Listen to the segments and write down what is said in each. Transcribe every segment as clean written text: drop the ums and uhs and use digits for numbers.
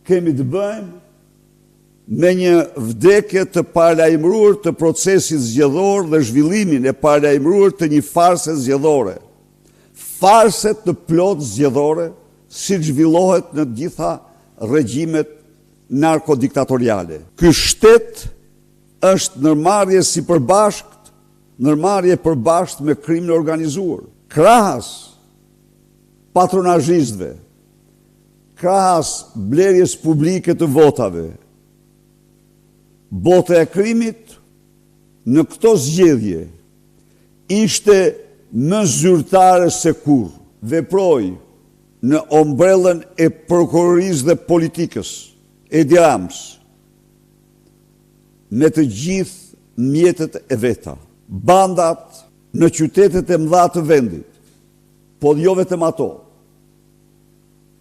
kemi të bëjmë me një vdekje të paralajmëruar të procesit zgjedhor dhe zhvillimin e paralajmëruar të një farse zgjedhore. Farse të plot zgjedhore, si zhvillohet në gjitha regjimet narkodiktatoriale. Ky shtet është ndërmarrje si përbashkët, ndërmarrje përbashkët me krimin e organizuar. Krahas patronazhistëve, krahas blerjes publike të votave, bota e krimit në këto zgjedhje ishte më zyrtare se kur. Veproi në ombrellën e prokurorisë dhe politikës, Edi Rams, me të gjithë mjetet e veta. Bandat në qytetet e mëdha të vendit, po jo vetëm ato,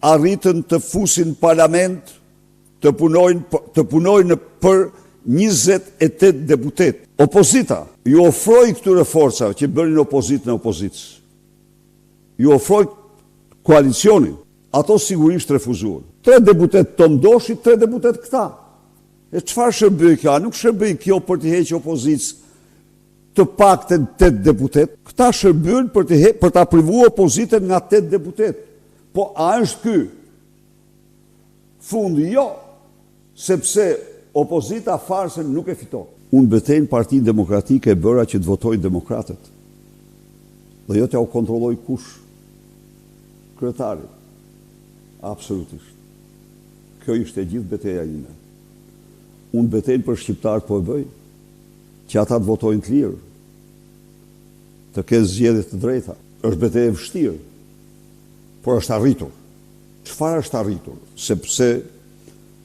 arritën të fusin parlament, të punojnë për 28 deputet. Opozita ju ofroi këtyre forcave që bënin opozitën e opozitës. Ju ofroi koalicionin. Ato sigurisht refuzuan. 3 deputet të ndoshi, 3 deputet këta. E çfarë shërbëj kjo? Nuk shërbëj kjo për të heqë opozitës të paktën 8 deputet. Këta shërbëjnë për ta privuar opozitën nga 8 deputet. Po a është ky fundi? Jo, sepse opozita farsën nuk e fiton. Unë betejnë Partinë Demokratike e bëra që të votojnë demokratët. Dhe jo t'ja u kontrolloj kush? Kryetarit. Absolutisht. Kjo ishte e gjithë beteja ime. Unë betejnë për shqiptarët po e bëj, që ata të votojnë të lirë, të kenë zgjedhje të drejta. Është betejë e vështirë, por është arritur. Çfarë është arritur? Sepse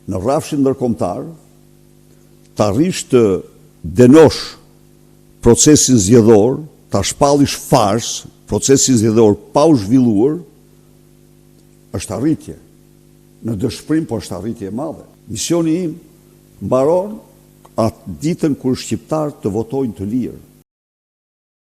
në rrafshin ndërkombëtar, të arrish të denosh procesin zgjedhor, ta shpallish fars procesin zgjedhor pa u zhvilluar, është arritje. Në dëshpërim, po është arritje e madhe. Misioni im mbaron atë ditën kur shqiptarët të votojnë të lirë.